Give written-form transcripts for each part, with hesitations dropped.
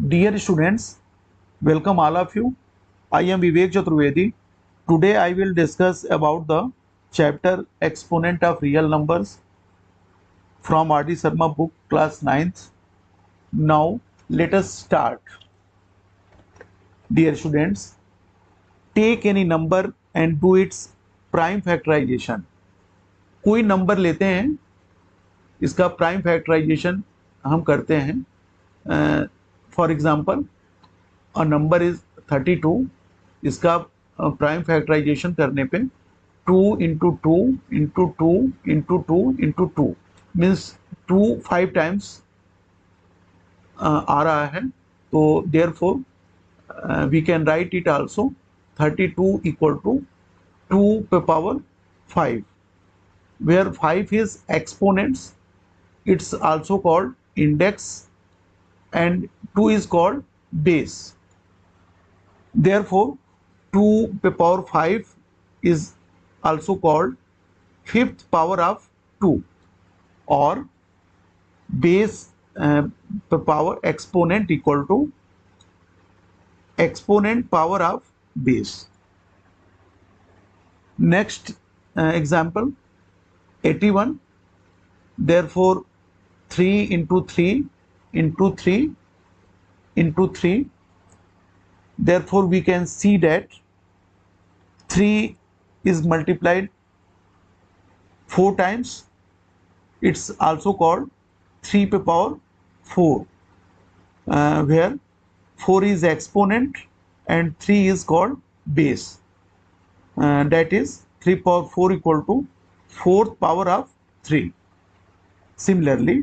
Dear students, welcome all of you. I am Vivek Chaturvedi. Today I will discuss about the chapter Exponent of Real Numbers from R.D. Sharma book class 9th. Now let us start. Dear students, take any number and do its prime factorization. कोई number लेते हैं, इसका prime factorisation हम करते हैं. For example a number is 32. इसका prime factorisation करने पे 2 × 2 × 2 × 2 मीन्स 2 5 टाइम्स आ रहा है. तो therefore we can write it also 32 equal to 2 पे power 5, where 5 is exponents. It's also called index and 2 is called base. Therefore 2 पे power 5 is also called fifth power of 2 or base पे power exponent equal to exponent power of base. Next example 81. Therefore 3 × 3 × 3 × 3. Therefore we can see that 3 is multiplied 4 times. It's also called 3 पे power 4, where 4 is exponent and 3 is called base. That is 3 power 4 equal to 4th power of 3. Similarly,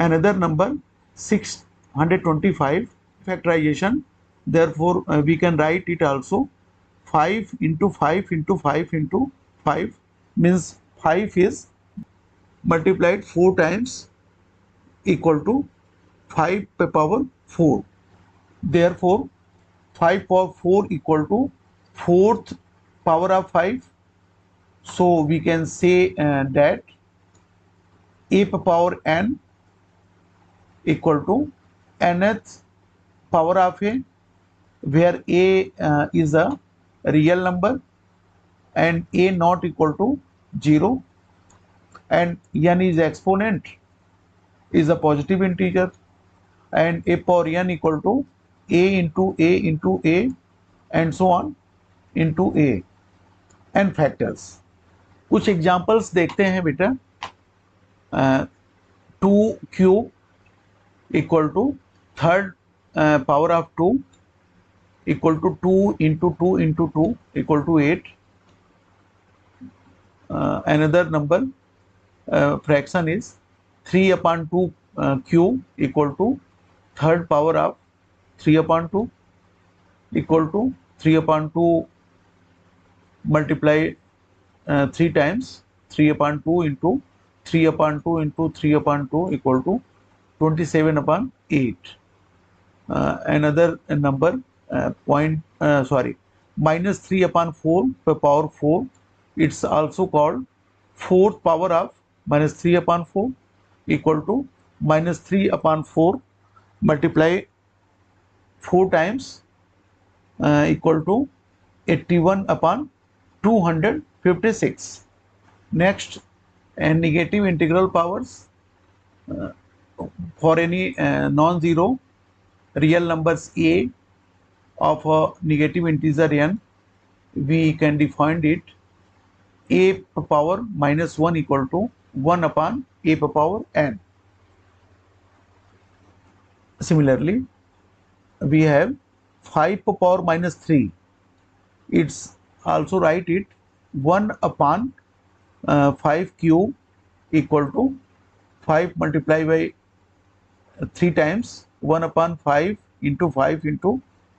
another number 625 factorization. Therefore we can write it also 5 × 5 × 5 × 5, means 5 is multiplied 4 times equal to 5 पे power 4. Therefore 5 power 4 equal to 4th power of 5. So we can say that a पे power n equal to nth power of a, where a is a real number and a not equal to 0, and n is exponent, is a positive integer, and a power n equal to a into a into a and so on into a and factors. कुछ examples देखते हैं बेटा. 2 cube equal to third power of 2 equal to 2 × 2 × 2 equal to 8. Another number fraction is 3/2 cube equal to third power of 3/2 equal to 3/2 multiply 3 times 3/2 into 3/2 into 3/2 equal to 27/8. Another number -3/4 per power 4. It's also called fourth power of -3/4 equal to -3/4 multiply 4 times equal to 81/256. Next, and negative integral powers for any non-zero real numbers a of a negative integer n, we can define it a power -1 equal to 1/a power n. Similarly, we have 5 power -3. It's also write it 1/5 cube equal to 5 multiplied by 3 times 1/5 into 5 into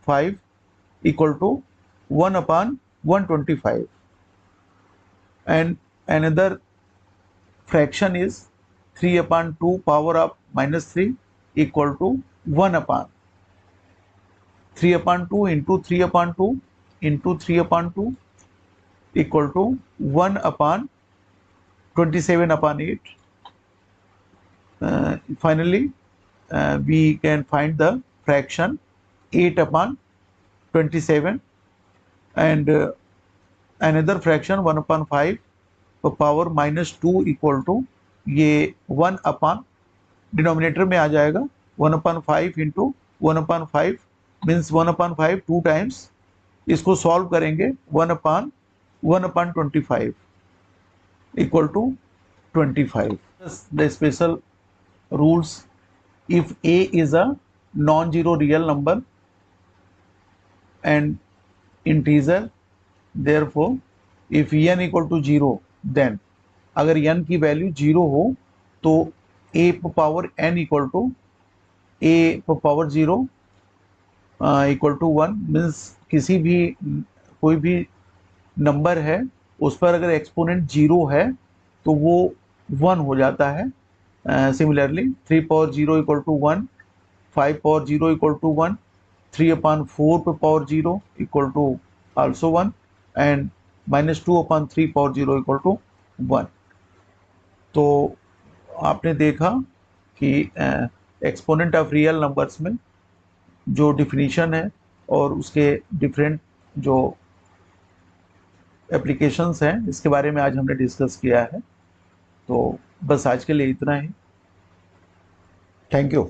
5 equal to 1/125. And another fraction is 3/2 power of -3 equal to 1/3/2 into 3/2 into 3/2 equal to 1/27/8. Finally, we can find the fraction 8 upon 27 and another fraction 1 upon 5 power minus 2 equal to ये 1 upon denominator में आ जाएगा 1 upon 5 into 1 upon 5 means 1 upon 5 two times. इसको solve करेंगे 1 upon 25 equal to 25. The special rules: if a is a non-zero real number and integer, therefore if n equal to 0, then अगर n की value 0 हो तो a power n equal to a power 0 equal to 1 means किसी भी कोई भी number है उस पर अगर एक्सपोनेंट 0 है तो वो 1 हो जाता है. Similarly 3 power 0 equal to 1, 5 power 0 equal to 1, 3 upon 4 पे power 0 equal to also 1 and minus 2 upon 3 power 0 equal to 1. तो आपने देखा कि एक्सपोनेंट ऑफ रियल नंबर्स में जो डिफिनीशन है और उसके डिफरेंट जो एप्लीकेशंस हैं इसके बारे में आज हमने डिस्कस किया है. तो बस आज के लिए इतना ही. Thank you.